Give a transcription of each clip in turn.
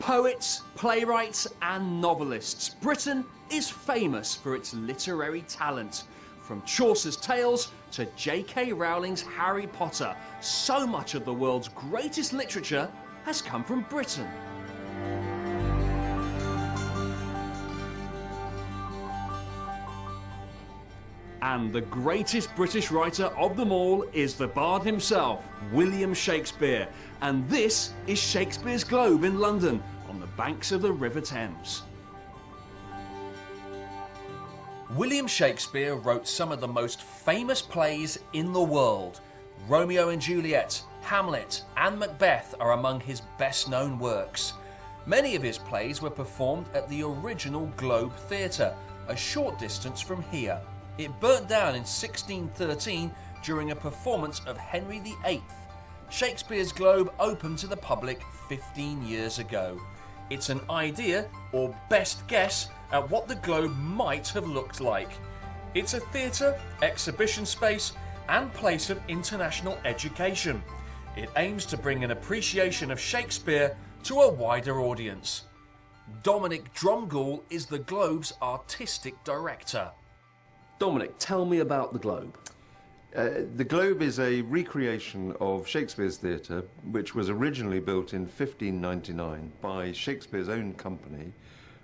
Poets, playwrights and novelists, Britain is famous for its literary talent. From Chaucer's Tales to J.K. Rowling's Harry Potter, so much of the world's greatest literature has come from Britain. And the greatest British writer of them all is the bard himself, William Shakespeare. And this is Shakespeare's Globe in London, on the banks of the River Thames. William Shakespeare wrote some of the most famous plays in the world. Romeo and Juliet, Hamlet and Macbeth are among his best-known works. Many of his plays were performed at the original Globe Theatre, a short distance from here. It burnt down in 1613 during a performance of Henry VIII. Shakespeare's Globe opened to the public 15 years ago. It's an idea, or best guess, at what the Globe might have looked like. It's a theatre, exhibition space and place of international education. It aims to bring an appreciation of Shakespeare to a wider audience. Dominic Dromgoole is the Globe's artistic director. Dominic, tell me about the Globe. The Globe is a recreation of Shakespeare's theatre, which was originally built in 1599 by Shakespeare's own company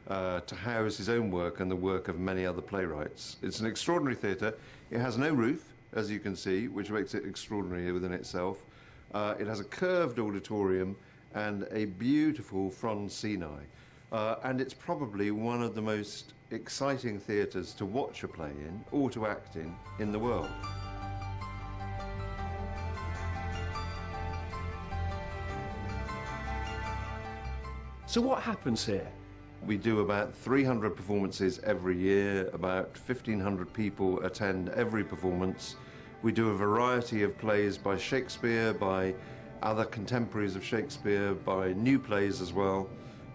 to house his own work and the work of many other playwrights. It's an extraordinary theatre. It has no roof, as you can see, which makes it extraordinary within itself. It has a curved auditorium and a beautiful front scenae. And it's probably one of the most exciting theatres to watch a play in, or to act in the world. So what happens here? We do about 300 performances every year, about 1,500 people attend every performance. We do a variety of plays by Shakespeare, by other contemporaries of Shakespeare, by new plays as well.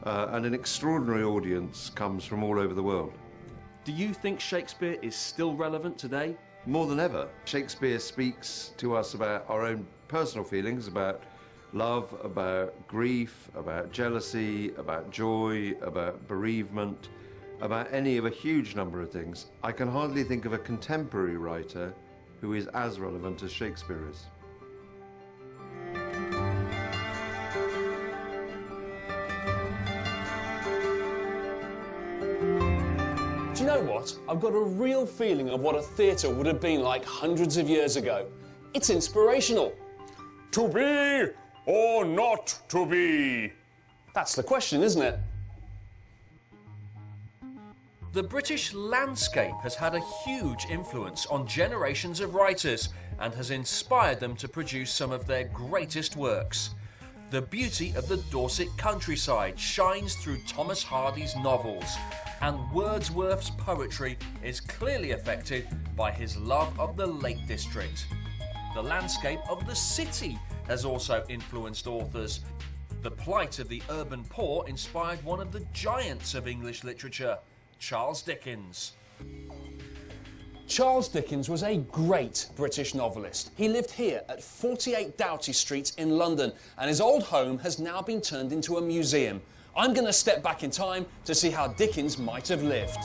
And an extraordinary audience comes from all over the world. Do you think Shakespeare is still relevant today? More than ever. Shakespeare speaks to us about our own personal feelings, about love, about grief, about jealousy, about joy, about bereavement, about any of a huge number of things. I can hardly think of a contemporary writer who is as relevant as Shakespeare is. Do you know what? I've got a real feeling of what a theatre would have been like hundreds of years ago. It's inspirational. To be or not to be? That's the question, isn't it? The British landscape has had a huge influence on generations of writers and has inspired them to produce some of their greatest works. The beauty of the Dorset countryside shines through Thomas Hardy's novels, and Wordsworth's poetry is clearly affected by his love of the Lake District. The landscape of the city has also influenced authors. The plight of the urban poor inspired one of the giants of English literature, Charles Dickens. Charles Dickens was a great British novelist. He lived here at 48 Doughty Street in London, and his old home has now been turned into a museum. I'm going to step back in time to see how Dickens might have lived.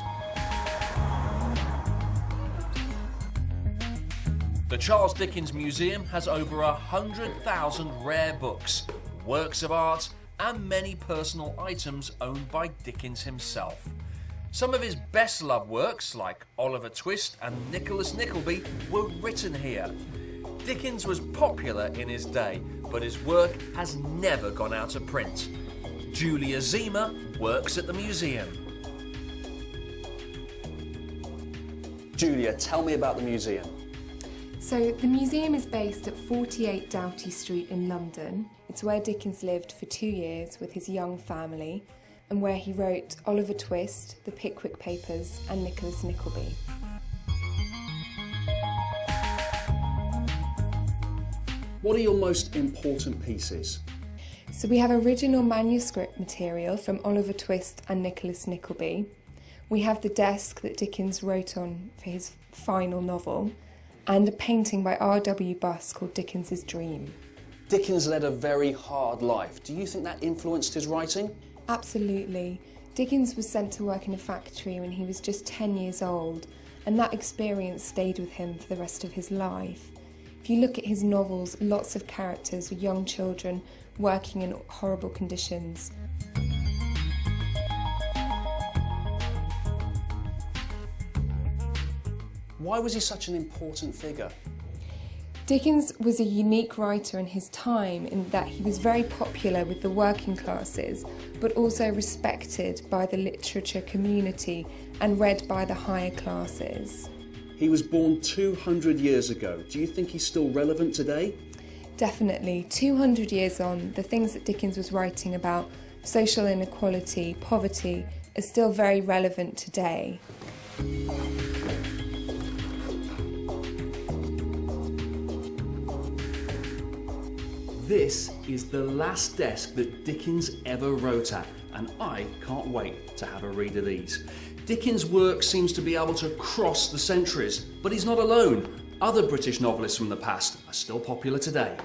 The Charles Dickens Museum has over 100,000 rare books, works of art, and many personal items owned by Dickens himself. Some of his best-loved works, like Oliver Twist and Nicholas Nickleby, were written here. Dickens was popular in his day, but his work has never gone out of print. Julia Zima works at the museum. Julia, tell me about the museum. So the museum is based at 48 Doughty Street in London. It's where Dickens lived for 2 years with his young family, and where he wrote Oliver Twist, The Pickwick Papers and Nicholas Nickleby. What are your most important pieces? So we have original manuscript material from Oliver Twist and Nicholas Nickleby. We have the desk that Dickens wrote on for his final novel, and a painting by R.W. Buss called Dickens's Dream. Dickens led a very hard life. Do you think that influenced his writing? Absolutely. Dickens was sent to work in a factory when he was just 10 years old, and that experience stayed with him for the rest of his life. If you look at his novels, lots of characters were young children working in horrible conditions. Why was he such an important figure? Dickens was a unique writer in his time in that he was very popular with the working classes, but also respected by the literature community and read by the higher classes. He was born 200 years ago. Do you think he's still relevant today? Definitely. 200 years on, the things that Dickens was writing about, social inequality, poverty, are still very relevant today. This is the last desk that Dickens ever wrote at, and I can't wait to have a read of these. Dickens' work seems to be able to cross the centuries, but he's not alone. Other British novelists from the past are still popular today.